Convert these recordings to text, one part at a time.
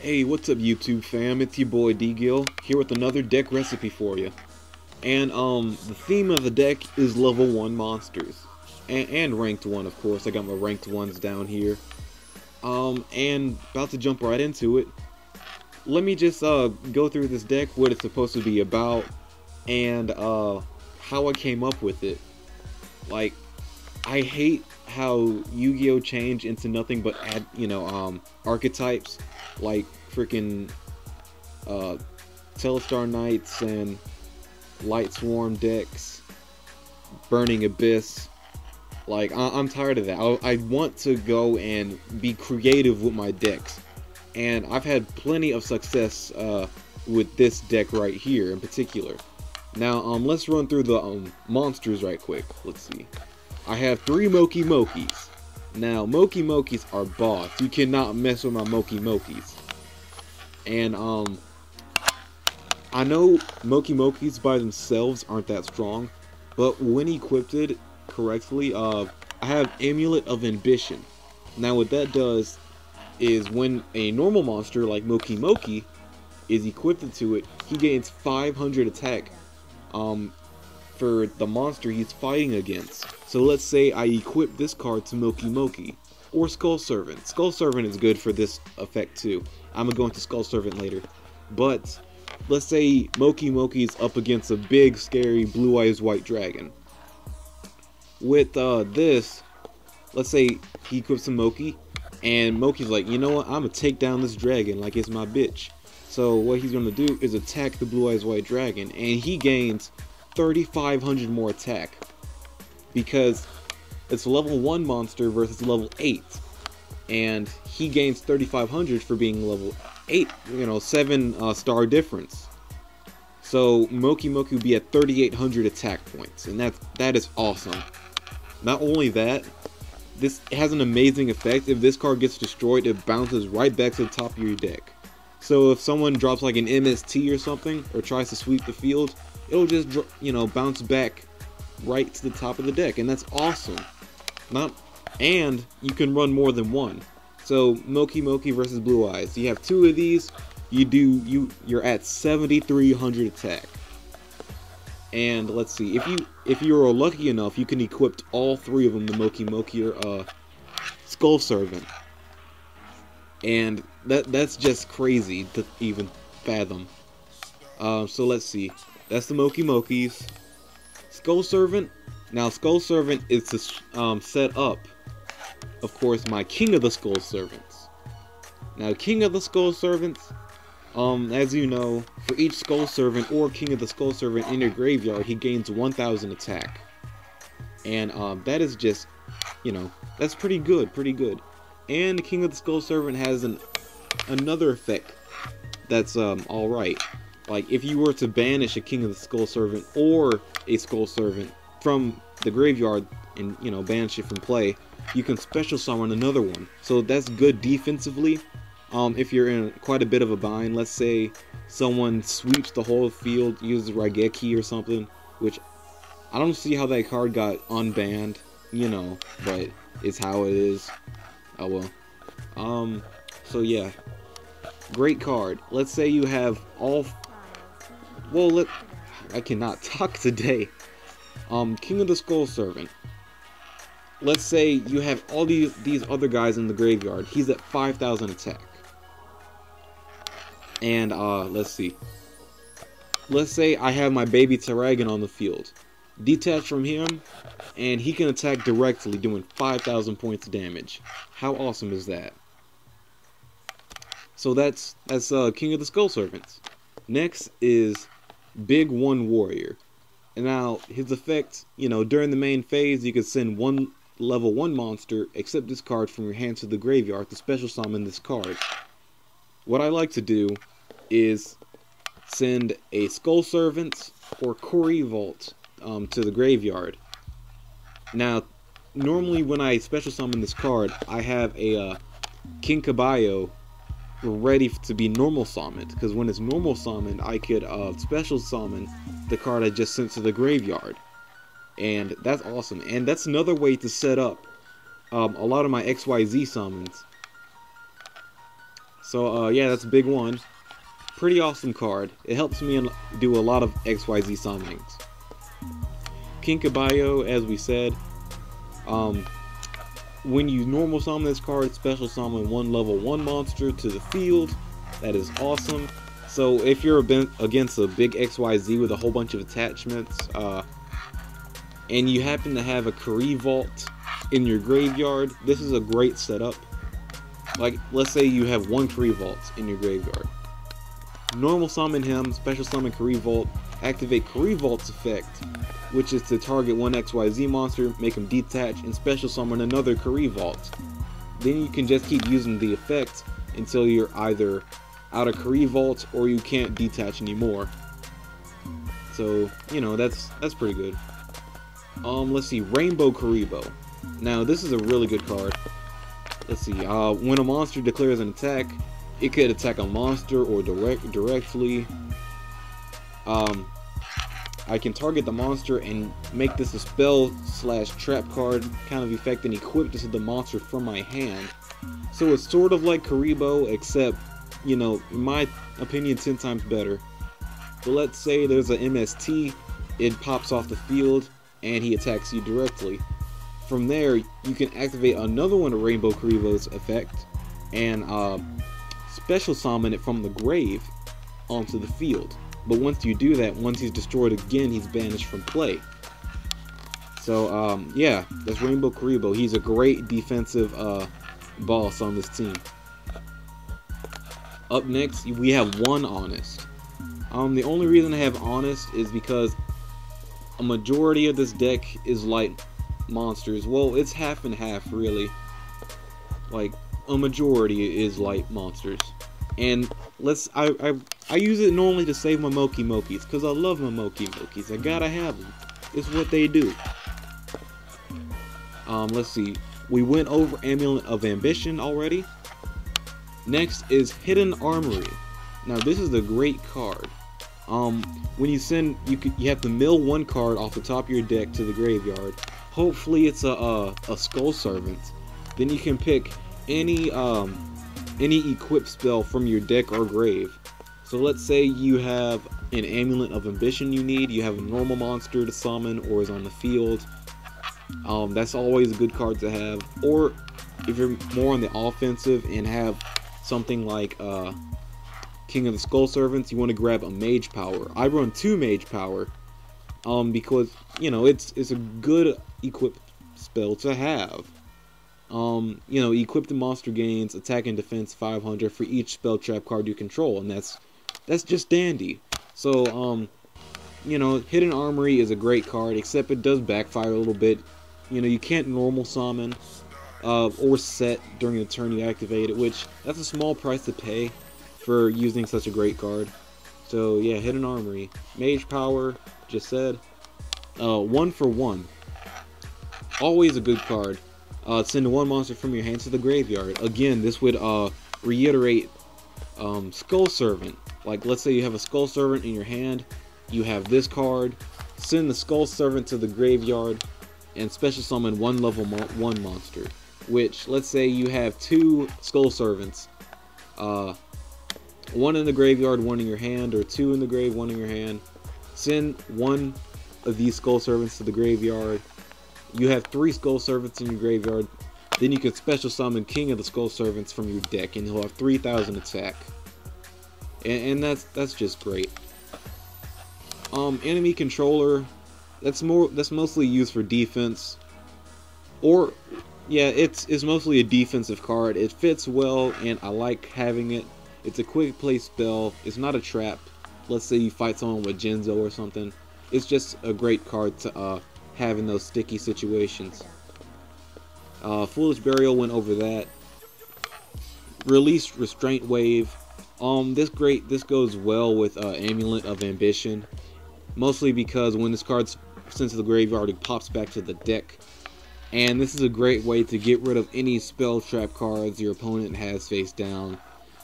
Hey, what's up YouTube fam? It's your boy Yugioh here with another deck recipe for you. And the theme of the deck is level 1 monsters. And ranked 1, of course. I got my ranked 1s down here. And about to jump right into it. Let me just go through this deck, what it's supposed to be about, and how I came up with it. Like, I hate how Yu-Gi-Oh changed into nothing but archetypes like freaking Telestar Knights and Light Swarm decks, Burning Abyss. Like, I'm tired of that. I want to go and be creative with my decks, and I've had plenty of success with this deck right here in particular. Now, let's run through the monsters right quick. Let's see. I have 3 Mokeys. Now, Mokeys are boss. You cannot mess with my Mokeys. And, I know Mokeys by themselves aren't that strong, but when equipped correctly, I have Amulet of Ambition. Now, what that does is when a normal monster like Mokey is equipped to it, he gains 500 attack, for the monster he's fighting against. So let's say I equip this card to Mokey or Skull Servant. Skull Servant is good for this effect too. I'm gonna go into Skull Servant later. But let's say Mokey is up against a big scary blue eyes white dragon. With this, let's say he equips a Mokey, and Mokey's like, you know what, I'm gonna take down this dragon like it's my bitch. So what he's gonna do is attack the blue eyes white dragon, and he gains 3,500 more attack, because it's a level 1 monster versus level 8, and he gains 3,500 for being level 8, 7 star difference. So Mokey would be at 3,800 attack points, and that is awesome. Not only that, this has an amazing effect. If this card gets destroyed, it bounces right back to the top of your deck. So if someone drops like an MST or something, or tries to sweep the field, it'll just, bounce back right to the top of the deck, and that's awesome. And you can run more than one. So Mokey versus Blue Eyes. You have 2 of these. You're at 7,300 attack. And let's see, if you're lucky enough, you can equip all 3 of them to Mokey or Skull Servant. And that's just crazy to even fathom. So let's see. That's the Mokeys. Skull Servant. Now, Skull Servant is to set up, of course, my King of the Skull Servants. Now, King of the Skull Servants, as you know, for each Skull Servant or King of the Skull Servant in your graveyard, he gains 1,000 attack. And that is just, that's pretty good, And the King of the Skull Servant has another effect that's alright. Like, if you were to banish a King of the Skull Servant or a Skull Servant from the graveyard and, banish it from play, you can special summon another one. So that's good defensively. If you're in quite a bit of a bind, let's say someone sweeps the whole field, uses Raigeki or something, which I don't see how that card got unbanned, but it's how it is. Oh well. So yeah. Great card. Let's say you have all... Well, I cannot talk today. King of the Skull Servant. Let's say you have all these other guys in the graveyard. He's at 5,000 attack. And, let's see. Let's say I have my baby Taragon on the field. Detached from him, and he can attack directly, doing 5,000 points of damage. How awesome is that? So that's King of the Skull Servants. Next is Big One Warrior. And now, his effect, during the main phase, you can send one level 1 monster, except this card, from your hand to the graveyard to special summon this card. What I like to do is send a Skull Servant or Core Vault to the graveyard. Now, normally when I special summon this card, I have a King Caballo ready to be normal summoned, because when it's normal summoned, I could special summon the card I just sent to the graveyard, and that's awesome. And that's another way to set up a lot of my XYZ summons. So yeah, that's a big one. Pretty awesome card. It helps me do a lot of XYZ summonings. King Caballo, as we said, when you normal summon this card, special summon one level 1 monster to the field. That is awesome. So if you're against a big XYZ with a whole bunch of attachments, and you happen to have a Kari Vault in your graveyard, this is a great setup. Like, let's say you have 1 Kari Vault in your graveyard. Normal summon him, special summon Kari Vault, activate Kari Vault's effect, which is to target one XYZ monster, make him detach, and special summon another Kari Vault. Then you can just keep using the effect until you're either out of Kari Vault or you can't detach anymore. So, you know, that's pretty good. Let's see, Rainbow Karibo. Now, this is a really good card. Let's see, when a monster declares an attack, it could attack a monster or directly. I can target the monster and make this a spell/trap card kind of effect and equip this to the monster from my hand. So it's sort of like Karibo, except, you know, in my opinion, 10 times better. So let's say there's an MST, it pops off the field, and he attacks you directly. From there, you can activate another one of Rainbow Karibo's effect, and special summon it from the grave onto the field. But once you do that, once he's destroyed again, he's banished from play. So, yeah, that's Rainbow Karibo. He's a great defensive boss on this team. Up next, we have one Honest. The only reason I have Honest is because a majority of this deck is light monsters. Well, it's half and half, really. Like, a majority is light monsters. And I use it normally to save my Mokeys, because I love my Mokeys. I gotta have them. It's what they do. Let's see. We went over Amulet of Ambition already. Next is Hidden Armory. Now this is a great card. When you send, you have to mill 1 card off the top of your deck to the graveyard. Hopefully it's a Skull Servant. Then you can pick any equip spell from your deck or grave. So let's say you have an Amulet of Ambition you have a normal monster to summon or is on the field. That's always a good card to have. Or if you're more on the offensive and have something like King of the Skull Servants, you want to grab a Mage Power. I run 2 Mage Power because, you know, it's a good equip spell to have. You know, equip the monster gains attack and defense 500 for each spell trap card you control, and that's just dandy. So, you know, Hidden Armory is a great card, except it does backfire a little bit. You know, you can't normal summon or set during the turn you activate it, which that's a small price to pay for using such a great card. So yeah, Hidden Armory, Mage Power, just said, 1 for 1. Always a good card. Send 1 monster from your hands to the graveyard. Again, this would reiterate Skull Servant. Like, let's say you have a Skull Servant in your hand, you have this card, send the Skull Servant to the graveyard, and special summon 1 level 1 monster. Which, let's say you have 2 Skull Servants, 1 in the graveyard, 1 in your hand, or 2 in the grave, 1 in your hand. Send 1 of these Skull Servants to the graveyard. You have 3 Skull Servants in your graveyard. Then you can special summon King of the Skull Servants from your deck, and he'll have 3,000 attack. And that's just great. Enemy Controller, that's mostly used for defense. Or, yeah, it's mostly a defensive card. It fits well, and I like having it. It's a quick play spell. It's not a trap. Let's say you fight someone with Genzo or something. It's just a great card to have in those sticky situations. Foolish Burial went over that. Release Restraint Wave. This goes well with Amulet of Ambition. Mostly because when this card's sent to the graveyard, it pops back to the deck. And this is a great way to get rid of any spell trap cards your opponent has face down.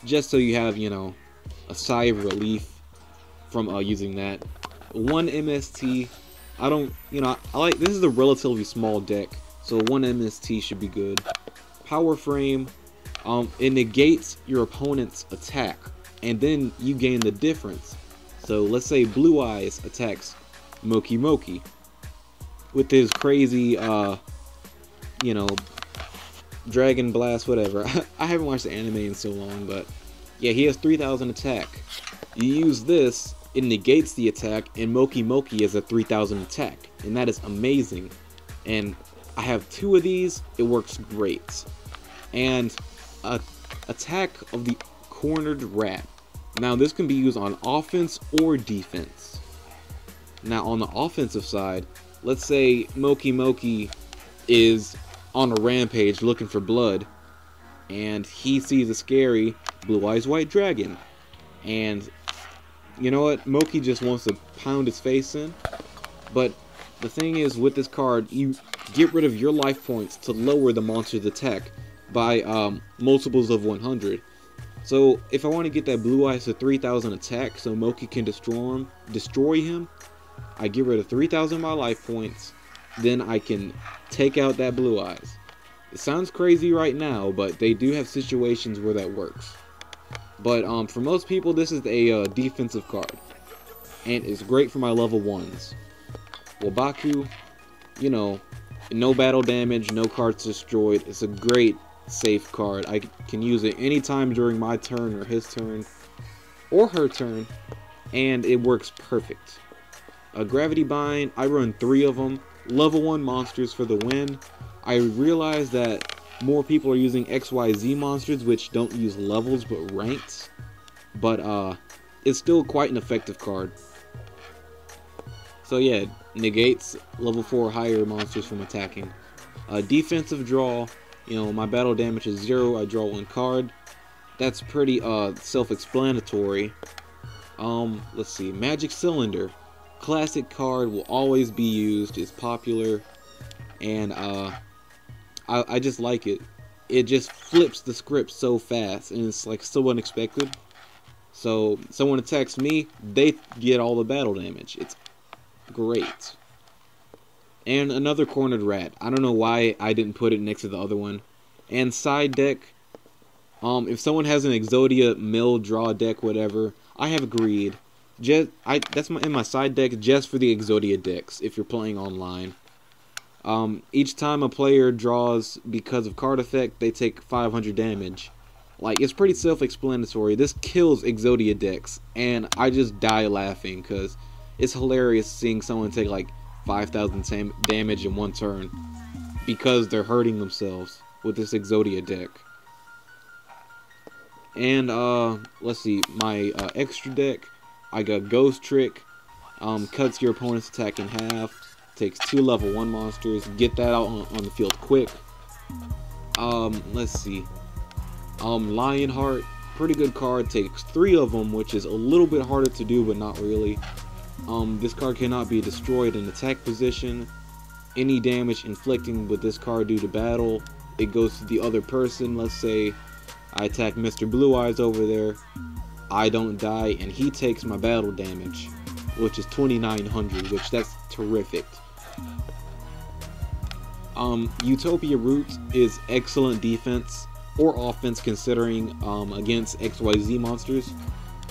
Just so you have, you know, a sigh of relief from using that. 1 MST. I don't, you know, I like, this is a relatively small deck, so 1 MST should be good. Power Frame. It negates your opponent's attack, and then you gain the difference. So let's say Blue Eyes attacks Mokey with his crazy, you know, Dragon Blast, whatever. I haven't watched the anime in so long, but yeah, he has 3,000 attack. You use this, it negates the attack, and Mokey is a 3,000 attack, and that is amazing. And I have 2 of these, it works great. And attack of the Cornered Rat. Now this can be used on offense or defense. Now on the offensive side, let's say Mokey is on a rampage looking for blood, and he sees a scary Blue Eyes White Dragon, and you know what, Mokey just wants to pound his face in. But the thing is, with this card, you get rid of your life points to lower the monster's attack by multiples of 100. So if I want to get that Blue Eyes to 3,000 attack so Mokey can destroy him, I get rid of 3,000 of my life points, then I can take out that Blue Eyes. It sounds crazy right now, but they do have situations where that works. But for most people, this is a defensive card, and it's great for my level 1s. Wabaku, you know, no battle damage, no cards destroyed. It's a great safe card. I can use it anytime during my turn or his turn or her turn, and it works perfect. A Gravity Bind, I run 3 of them. Level 1 monsters for the win. I realize that more people are using XYZ monsters, which don't use levels but ranks, but it's still quite an effective card. So yeah, negates level 4 higher monsters from attacking. Defensive draw, you know, my battle damage is 0, I draw 1 card. That's pretty self-explanatory. Let's see, Magic Cylinder. Classic card, will always be used, is popular, and I just like it. It just flips the script so fast, and it's like so unexpected. So someone attacks me, they get all the battle damage. It's great. And another Cornered Rat. I don't know why I didn't put it next to the other one. And side deck, if someone has an Exodia mill draw deck, whatever, I have agreed. That's in my side deck just for the Exodia decks if you're playing online. Each time a player draws because of card effect, they take 500 damage. Like, it's pretty self-explanatory. This kills Exodia decks, and I just die laughing because it's hilarious seeing someone take like 5,000 damage in one turn because they're hurting themselves with this Exodia deck. And let's see, my extra deck, I got Ghost Trick, cuts your opponent's attack in half, takes 2 level 1 monsters, get that out on the field quick. Let's see, Lionheart, pretty good card, takes 3 of them, which is a little bit harder to do, but not really. This card cannot be destroyed in attack position. Any damage inflicting with this card due to battle, it goes to the other person. Let's say I attack Mr. Blue Eyes over there, I don't die, and he takes my battle damage, which is 2,900, which that's terrific. Utopia Roots is excellent defense or offense considering against XYZ monsters.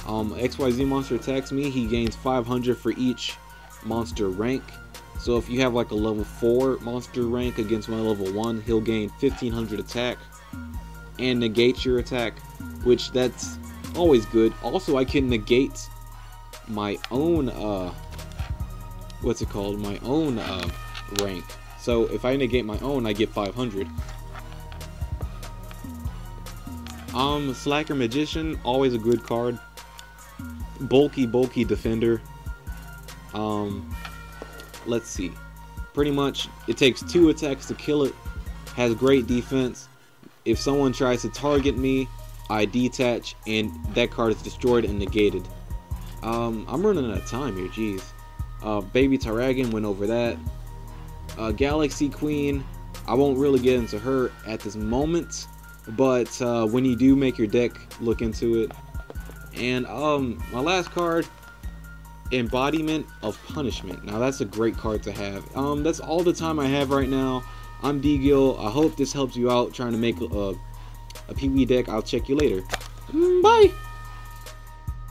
XYZ monster attacks me, he gains 500 for each monster rank. So if you have like a level 4 monster rank against my level 1, he'll gain 1,500 attack and negate your attack, which that's always good. Also, I can negate my own my own rank. So if I negate my own, I get 500. Slacker Magician, always a good card. Bulky defender. Let's see, pretty much it takes 2 attacks to kill it, has great defense. If someone tries to target me, I detach and that card is destroyed and negated. I'm running out of time here, jeez. Baby Tyragon, went over that. Galaxy Queen, I won't really get into her at this moment, but when you do make your deck, look into it. And my last card, Embodiment of Punishment. Now that's a great card to have. That's all the time I have right now. I'm Yugioh. I hope this helps you out trying to make a a PvE deck, I'll check you later. Bye!